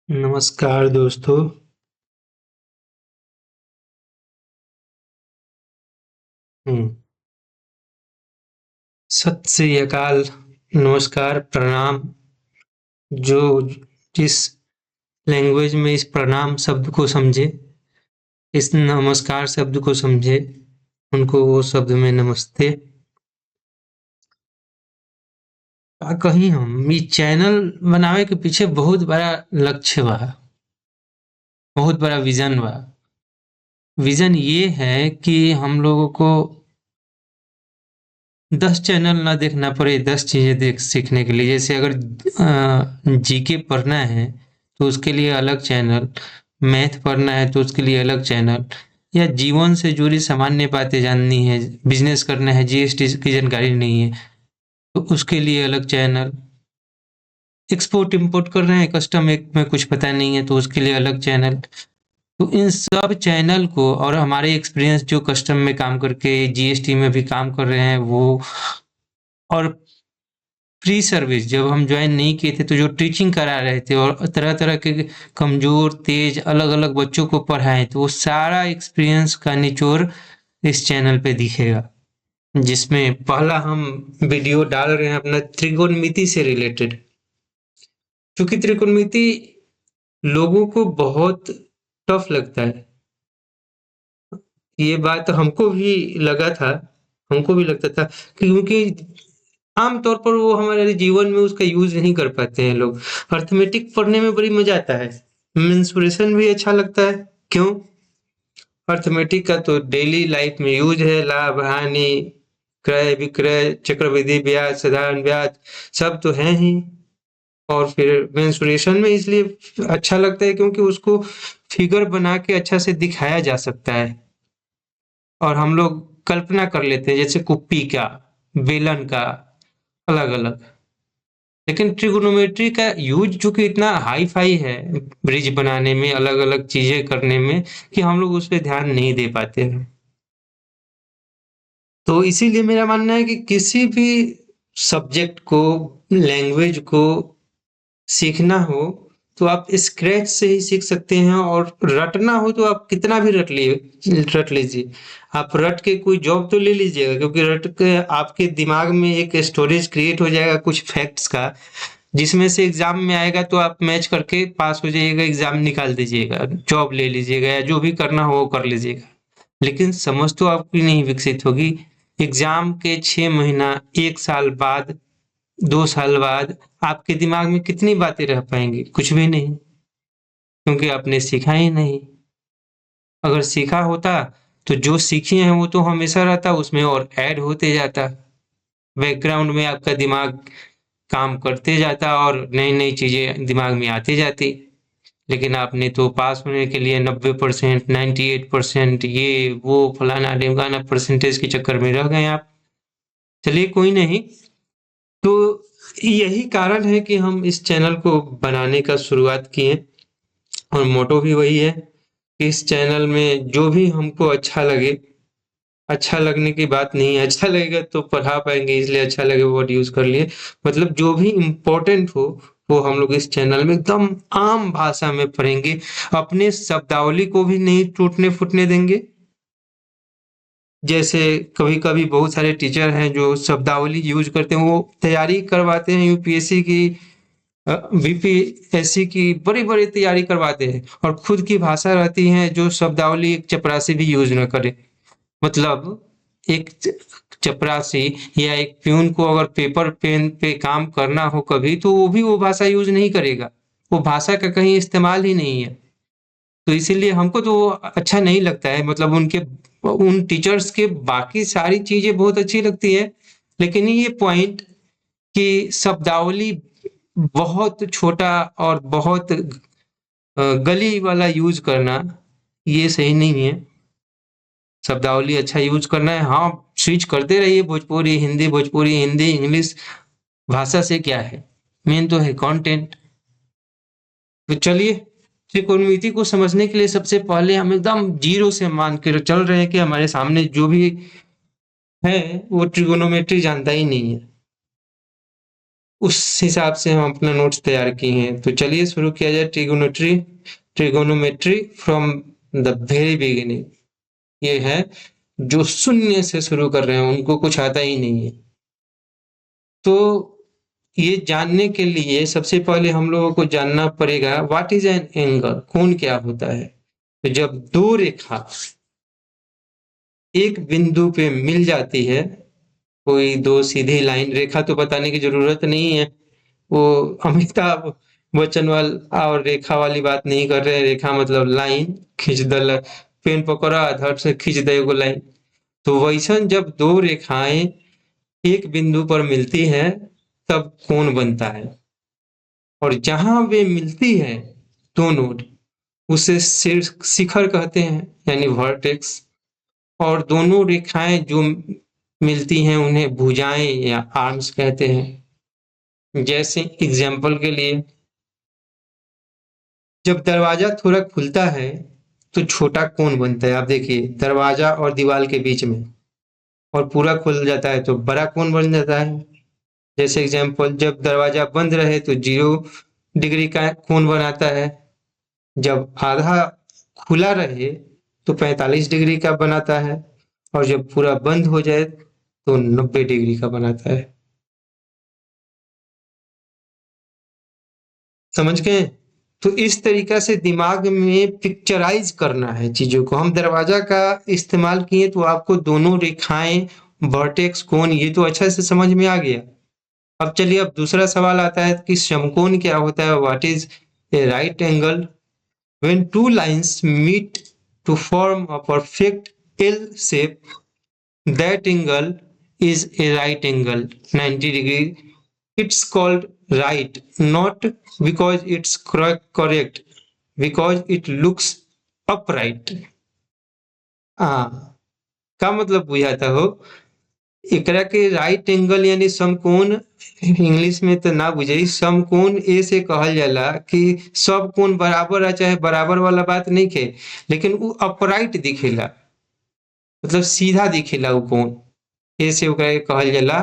नमस्कार दोस्तों। हुँ, सत श्री अकाल, नमस्कार, प्रणाम। जो जिस लैंग्वेज में इस प्रणाम शब्द को समझे, इस नमस्कार शब्द को समझे, उनको वो शब्द में नमस्ते। का कहीं हम इ चैनल बनावे के पीछे बहुत बड़ा लक्ष्य बा, बहुत बड़ा विज़न बा। विज़न ये है कि हम लोगों को 10 चैनल ना देखना पड़े, 10 चीज़ें देख सीखने के लिए। जैसे अगर जीके पढ़ना है, तो उसके लिए अलग चैनल, मैथ पढ़ना है तो उसके लिए अलग चैनल, या जीवन से जुड़ी सामान्य बातें जाननी है, बिज़नेस करना है, जीएसटी की जानकारी नहीं है, तो उसके लिए अलग चैनल। एक्सपोर्ट-इम्पोर्ट कर रहे हैं, कस्टम एक में कुछ पता नहीं है तो उसके लिए अलग चैनल। तो इन सब चैनल को और हमारे एक्सपीरियंस जो कस्टम में काम करके जीएसटी में भी काम कर रहे हैं वो, और फ्री सर्विस जब हम ज्वाइन नहीं किए थे तो जो टीचिंग करा रहे थे और तरह-तरह के कमज़ोर, तेज़, अलग-अलग बच्चों को पढ़ाएँ, तो वो सारा एक्सपीरियंस का निचोड़ इस चैनल पे दिखेगा। जिसमें पहला हम वीडियो डाल रहे हैं अपना त्रिकोणमिति से रिलेटेड। क्योंकि त्रिकोणमिति लोगों को बहुत टफ लगता है। ये बात हमको भी लगा था, हमको भी लगता था, क्योंकि आम तौर पर वो हमारे जीवन में उसका यूज़ नहीं कर पाते हैं लोग। अर्थमेटिक पढ़ने में बड़ी मज़ा आता है, मेंसुरेशन भी अच्छा लगता है। क्यों? अर्थमेटिक का तो डेली लाइफ में यूज़ है, लाभ, हानि, क्रय-विक्रय, चक्रवृद्धि ब्याज, साधारण ब्याज, सब तो हैं ही। और फिर मेंसुरेशन में इसलिए अच्छा लगता है क्योंकि उसको फिगर बना के अच्छा से दिखाया जा सकता है और हम लोग कल्पना कर लेते हैं, जैसे कुप्पी का, बेलन का, अलग-अलग। लेकिन ट्रिगोनोमेट्री का यूज़ चूँकि इतना हाई-फाई है, ब्रिज बनाने में, अलग-अलग चीज़ें करने में, कि हम लोग उस पे ध्यान नहीं दे पाते हैं। तो इसीलिए मेरा मानना है कि किसी भी सब्जेक्ट को, लैंग्वेज को सीखना हो, तो आप स्क्रैच से ही सीख सकते हैं, और रटना हो तो आप कितना भी रट लीजिए। आप रट के कोई जॉब तो ले लीजिएगा, क्योंकि रट के आपके दिमाग में एक स्टोरेज क्रिएट हो जाएगा कुछ फैक्ट्स का, जिसमें से एग्ज़ाम में आएगा तो आप मैच करके पास हो जाइएगा, एग्ज़ाम निकाल दीजिएगा, जॉब ले लीजिएगा या जो भी करना हो वो कर लीजिएगा। लेकिन समझ तो आपकी नहीं विकसित होगी। एग्ज़ाम के 6 महीना, 1 साल बाद, 2 साल बाद आपके दिमाग में कितनी बातें रह पाएँगी? कुछ भी नहीं, क्योंकि आपने सीखा ही नहीं। अगर सीखा होता, तो जो सीखे हैं वो तो हमेशा रहता, उसमें और ऐड होते जाता। बैकग्राउंड में आपका दिमाग काम करते जाता और नई-नई चीज़ें दिमाग में आती जाती। लेकिन आपने तो पास होने के लिए 90%, 98% ये, वो, फलाना-ढिमकाना परसेंटेज के चक्कर में रह गए आप। चलिए कोई नहीं। तो यही कारण है कि हम इस चैनल को बनाने का शुरुआत किए, और मोटो भी वही है कि इस चैनल में जो भी हमको अच्छा लगे, अच्छा लगने की बात नहीं है, अच्छा लगेगा तो पढ़ा पाएँगे, इसलिए अच्छा लगे वर्ड यूज़ कर लिए। मतलब जो भी इम्पोर्टेंट हो, वो हम लोग इस चैनल में एकदम आम भाषा में पढ़ेंगे। अपने शब्दावली को भी नहीं टूटने-फूटने देंगे। जैसे कभी-कभी बहुत सारे टीचर हैं जो शब्दावली यूज़ करते हैं, वो तैयारी करवाते हैं यूपीएससी की, बीपीएससी की बड़ी-बड़ी तैयारी करवाते हैं, और खुद की भाषा रहती है जो शब्दावली एक चपरासी भी यूज़ ना करे। मतलब एक चपरासी या एक प्यून को अगर पेपर पेन पे काम करना हो कभी, तो वो भी वो भाषा यूज़ नहीं करेगा। वो भाषा का कहीं इस्तेमाल ही नहीं है। तो इसीलिए हमको तो वो अच्छा नहीं लगता है, मतलब उनके, उन टीचर्स के बाकी सारी चीज़ें बहुत अच्छी लगती है, लेकिन ये पॉइंट कि शब्दावली बहुत छोटा और बहुत गली वाला यूज़ करना, ये सही नहीं है। शब्दावली अच्छा यूज़ करना है, हाँ, स्विच करते रहिए, भोजपुरी, हिंदी, इंग्लिश। भाषा से क्या है? मेन तो है कंटेंट। तो चलिए, त्रिकोणमिति को समझने के लिए सबसे पहले हम एकदम ज़ीरो से मान के चल रहे हैं कि हमारे सामने जो भी है, वो ट्रिगोनोमेट्री जानता ही नहीं है। उस हिसाब से हम अपना नोट्स तैयार किए हैं। तो चलिए शुरू किया जाए। Trigonometry from the very beginning. ये है जो शून्य से शुरू कर रहे हैं, उनको कुछ आता ही नहीं है। तो ये जानने के लिए सबसे पहले हम लोगों को जानना पड़ेगा व्हाट इज एन एंगल, कोण क्या होता है। तो जब दो रेखा एक बिंदु पे मिल जाती है, कोई दो सीधी लाइन, रेखा तो बताने की जरूरत नहीं है, वो अमिताभ बच्चन वाला और रेखा वाली बात नहीं कर रहे हैं। रेखा मतलब लाइन, खींच द, पेन पकड़ा धड़ से खींच दे एगो लाइन। तो वैसन जब दो रेखाएं एक बिंदु पर मिलती हैं तब कोण बनता है। और जहां वे मिलती है दोनों, उसे शिखर कहते हैं, यानी वर्टेक्स। और दोनों रेखाएं जो मिलती हैं उन्हें भुजाएं या आर्म्स कहते हैं। जैसे एग्जाम्पल के लिए, जब दरवाजा थोड़ा खुलता है तो छोटा कोण बनता है। आप देखिए दरवाजा और दीवार के बीच में, और पूरा खुल जाता है तो बड़ा कोण बन जाता है। जैसे एग्जाम्पल, जब दरवाजा बंद रहे तो 0 डिग्री का कोण बनाता है, जब आधा खुला रहे तो 45 डिग्री का बनाता है, और जब पूरा बंद हो जाए तो 90 डिग्री का बनाता है। समझ गए? तो इस तरीका से दिमाग में पिक्चराइज करना है चीजों को। हम दरवाजा का इस्तेमाल किए तो आपको दोनों रेखाएं, वर्टेक्स, कोण, ये तो अच्छा से समझ में आ गया। अब चलिए, अब दूसरा सवाल आता है कि समकोण क्या होता है। What is a right angle? When two lines meet to form a perfect L shape, that angle is a right angle 90 degree. It's called right, not because it's correct, because it looks upright. हाँ, का मतलब बुझाता हो एकरा के right angle यानी समकोण। English में तो ना बुझे, समकोण ए से कहल जाला कि सब कोण बराबर है, चाहे बराबर वाला बात नहीं के, लेकिन वो अपराइट दिखेला, मतलब सीधा दिखेला वो कोण। ए से ओकरा के कहल जाला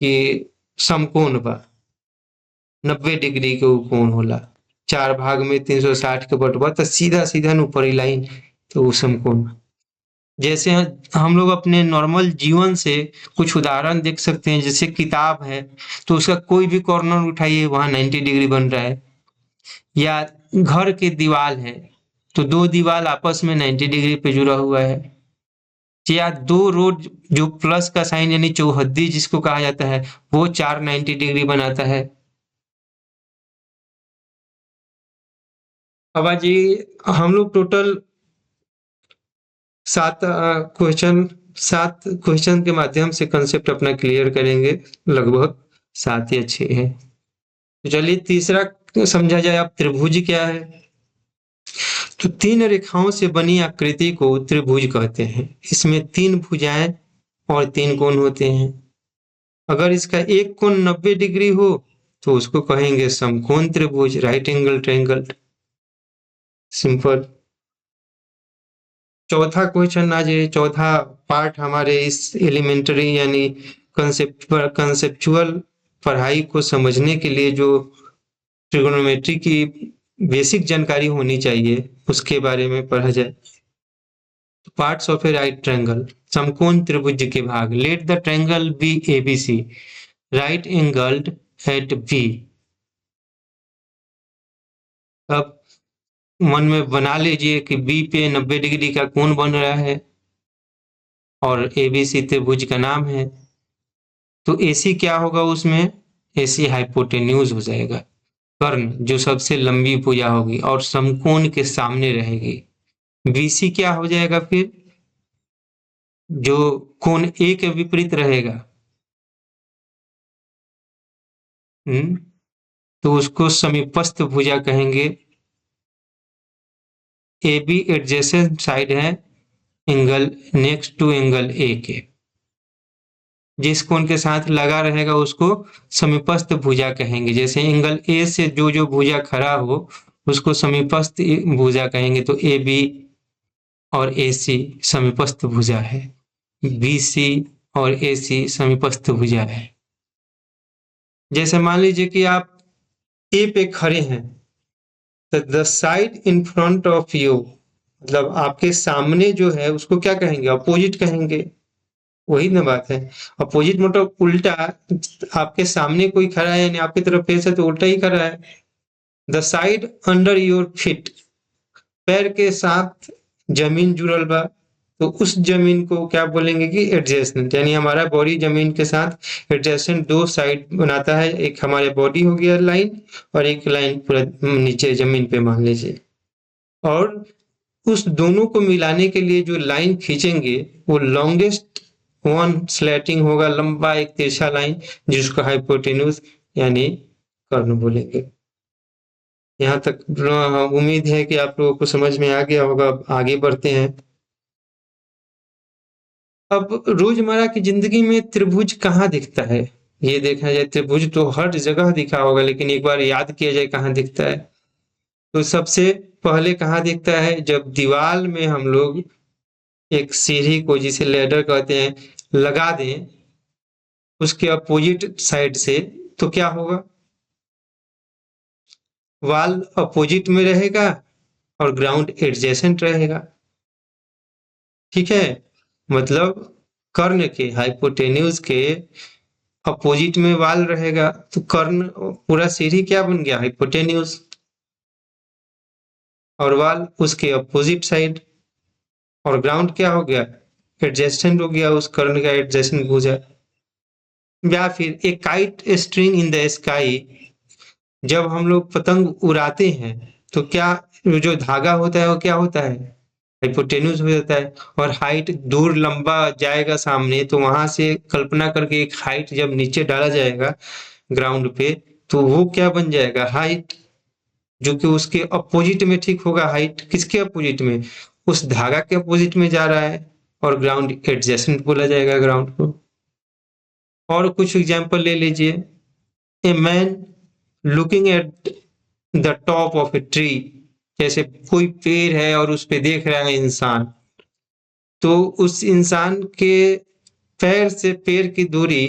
कि समकोण बा। 90 डिग्री के उ कोण होला। 4 भाग में 360 के बटवा तो सीधा सीधा न ऊपर लाइन, तो वो समकोण। जैसे हम लोग अपने नॉर्मल जीवन से कुछ उदाहरण देख सकते हैं। जैसे किताब है तो उसका कोई भी कॉर्नर उठाइए वहां 90 डिग्री बन रहा है। या घर के दीवार है तो दो दीवार आपस में 90 डिग्री पे जुड़ा हुआ है। या दो रोड जो प्लस का साइन यानी चौहद्दी जिसको कहा जाता है, वो चार 90 डिग्री बनाता है। अब जी हम लोग टोटल 7 क्वेश्चन के माध्यम से कंसेप्ट अपना क्लियर करेंगे। लगभग 7 या 6 है। तो चलिए तीसरा समझा जाए। अब त्रिभुज क्या है? तो 3 रेखाओं से बनी आकृति को त्रिभुज कहते हैं। इसमें 3 भुजाएं और 3 कोण होते हैं। अगर इसका एक कोण 90 डिग्री हो तो उसको कहेंगे समकोण त्रिभुज, राइट एंगल ट्रायंगल। सिंपल। चौथा क्वेश्चन आज चौथा पार्ट हमारे इस एलिमेंटरी यानी कंसेप्चुअल पढ़ाई को समझने के लिए जो ट्रिगोनोमेट्री की बेसिक जानकारी होनी चाहिए उसके बारे में पढ़ा जाए। Parts of a right triangle, समकोण त्रिभुज के भाग। Let the triangle be ABC right angled at B. अब मन में बना लीजिए कि बी पे 90 डिग्री का कोण बन रहा है और एबीसी त्रिभुज का नाम है। तो एसी क्या होगा उसमें? एसी हाइपोटेन्यूज हो जाएगा, कर्ण जो सबसे लंबी भुजा होगी और समकोण के सामने रहेगी। बीसी क्या हो जाएगा फिर? जो कोण ए के विपरीत रहेगा। तो उसको समीपस्थ भुजा कहेंगे। ए बी एडजेसेंट साइड है angle next to angle A के। जिस कोण के साथ लगा रहेगा उसको समीपस्थ भुजा कहेंगे। जैसे एंगल ए से जो जो भुजा खड़ा हो उसको समीपस्थ भुजा कहेंगे। तो ए बी और ए सी समीपस्थ भुजा है, बी सी और ए सी समीपस्थ भुजा है। जैसे मान लीजिए कि आप ए पे खड़े हैं, तो the side in front of you, मतलब आपके सामने जो है उसको क्या कहेंगे? अपोजिट कहेंगे। वही ना बात है। अपोजिट मतलब उल्टा। आपके सामने कोई खड़ा है यानी आपकी तरफ फेस है तो उल्टा ही खड़ा है। The side under your feet, पैर के साथ जमीन जुड़ल बा, तो उस जमीन को क्या बोलेंगे कि एडजेसेंट, यानी हमारा बॉडी जमीन के साथ एडजेसेंट दो साइड बनाता है। एक हमारे बॉडी हो गया लाइन, और एक लाइन पूरा नीचे जमीन पे मान लीजिए। और उस दोनों को मिलाने के लिए जो लाइन खींचेंगे वो लॉन्गेस्ट वन स्लैटिंग होगा, लंबा एक तिरछा लाइन, जिसको हाइपोटेन्यूज यानी कर्ण बोलेंगे। यहाँ तक उम्मीद है कि आप लोगों को समझ में आ गया होगा। अब आगे बढ़ते हैं। अब रोजमर्रा की जिंदगी में त्रिभुज कहाँ दिखता है? ये देखा जाए त्रिभुज तो हर जगह दिखा होगा, लेकिन एक बार याद किया जाए कहाँ दिखता है। तो सबसे पहले कहाँ दिखता है? जब दीवार में हम लोग एक सीढ़ी को, जिसे लैडर कहते हैं, लगा दें उसके अपोजिट साइड से, तो क्या होगा? वॉल अपोजिट में रहेगा और ग्राउंड एडजेसेंट रहेगा। ठीक है, मतलब कर्ण के, हाइपोटेन्यूज के अपोजिट में वाल रहेगा, तो कर्ण पूरा सीढ़ी क्या बन गया? हाइपोटेन्यूज। और वाल उसके अपोजिट साइड, और ग्राउंड क्या हो गया? एडजेसेंट हो गया उस कर्ण का एडजेसेंट भुजा। या फिर एक kite string in the sky, जब हम लोग पतंग उड़ाते हैं तो क्या जो धागा होता है वो क्या होता है? हाइपोटेन्यूज हो जाता है। और हाइट दूर लंबा जाएगा सामने, तो वहां से कल्पना करके एक हाइट जब नीचे डाला जाएगा ग्राउंड पे, तो वो क्या बन जाएगा? हाइट, जो कि उसके अपोजिट में ठीक होगा। हाइट किसके अपोजिट में? उस धागा के अपोजिट में जा रहा है, और ग्राउंड एडजेसेंट बोला जाएगा ग्राउंड को। और कुछ एग्जांपल ले लीजिए। A man looking at the top of a tree, जैसे कोई पेड़ है और उस पे देख रहा है इंसान, तो उस इंसान के पैर से पेड़ की दूरी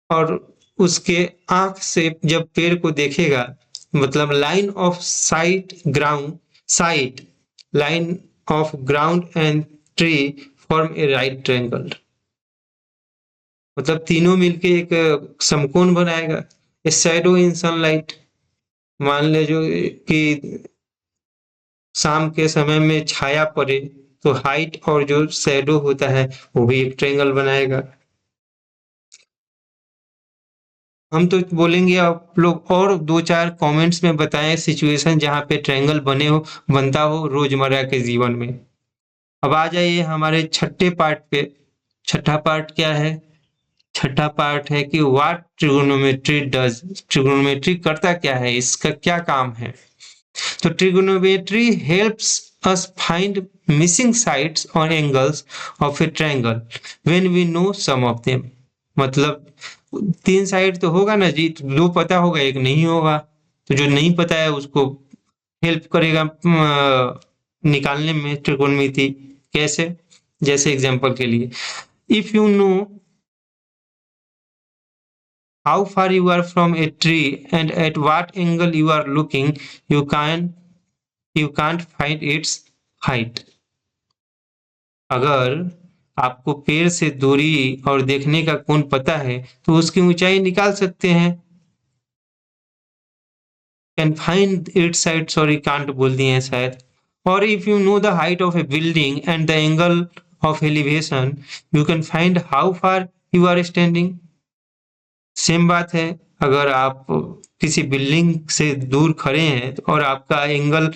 और उसके आंख से जब पेड़ को देखेगा, मतलब line of site ground, site line of ground and tree form A right triangle, मतलब तीनों मिलके एक समकोण बनाएगा। ए शैडो इन सनलाइट, मान ले जो कि शाम के समय में छाया पड़े, तो हाइट और जो शैडो होता है वो भी एक ट्रायंगल बनाएगा। हम तो बोलेंगे आप लोग और दो चार कमेंट्स में बताएं सिचुएशन जहाँ पे ट्रायंगल बने हो, बनता हो रोजमर्रा के जीवन में। अब आ जाइए हमारे छठे पार्ट पे। छठा पार्ट क्या है? छठा पार्ट है कि व्हाट ट्रिगोनोमेट्री डज। ट्रिगोनोमेट्री करता क्या है, इसका क्या काम है? तो trigonometry helps us find missing sides or angles of a triangle when we know some of them। मतलब तीन साइड तो होगा ना जी, तो दो पता होगा एक नहीं होगा, तो जो नहीं पता है उसको हेल्प करेगा निकालने में त्रिकोणमिति। कैसे? जैसे एग्जांपल के लिए, if you no how far you are from a tree and at what angle you are looking, you can you can't find its height। अगर आपको पेड़ से दूरी और देखने का कोण पता है तो उसकी ऊंचाई निकाल सकते हैं। Can find it side, sorry can't बोल दिए हैं शायद। और if you know the height of a building and the angle of elevation, you can find how far you are standing. Same बात है, अगर आप किसी बिल्डिंग से दूर खड़े हैं और आपका एंगल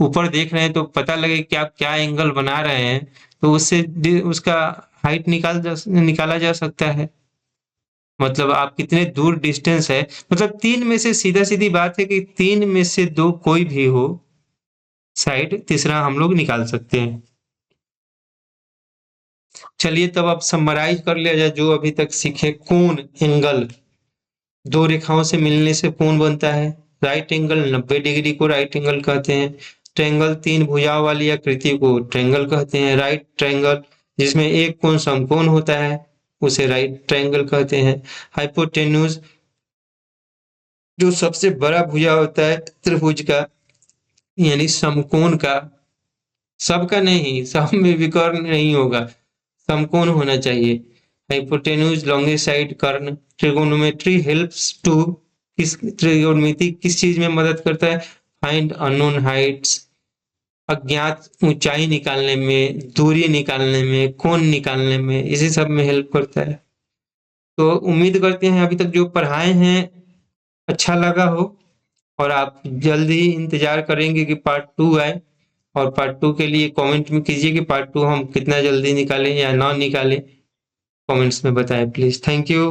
ऊपर देख रहे हैं, तो पता लगे कि आप क्या एंगल बना रहे हैं, तो उससे उसका हाइट निकाला जा सकता है। मतलब आप कितने दूर डिस्टेंस है, मतलब तीन में से सीधा सीधी बात है कि तीन में से दो कोई भी हो साइड, तीसरा हम लोग निकाल सकते हैं। चलिए तब अब समराइज कर लिया जाए जो अभी तक सीखे। कोण, एंगल, दो रेखाओं से मिलने से कोण बनता है। राइट एंगल 90 डिग्री को राइट एंगल कहते हैं। ट्रायंगल तीन भुजाओं वाली आकृति को ट्रायंगल कहते हैं। राइट ट्रायंगल जिसमें एक कोण समकोण होता है उसे राइट ट्रायंगल कहते हैं। हाइपोटेन्यूज जो सबसे बड़ा भुजा होता है त्रिभुज का, यानी समकोण का, सबका नहीं, सब में विकर्ण नहीं होगा, समकोण होना चाहिए। हाइपोटेन्यूज, लॉन्गेस्ट साइड, कर्ण। ट्रिगोनोमेट्री हेल्प्स टू, किस त्रिकोणमिति किस चीज में मदद करता है? फाइंड अननोन हाइट्स, अज्ञात ऊंचाई निकालने में, दूरी निकालने में, कोण निकालने में, इसी सब में हेल्प करता है। तो उम्मीद करते हैं अभी तक जो पढ़ाए हैं अच्छा लगा हो, और आप जल्द ही इंतजार करेंगे कि पार्ट 2 आए। और पार्ट 2 के लिए कमेंट में कीजिए कि पार्ट 2 हम कितना जल्दी निकालें या ना निकालें, कमेंट्स में बताएं प्लीज। Thank you.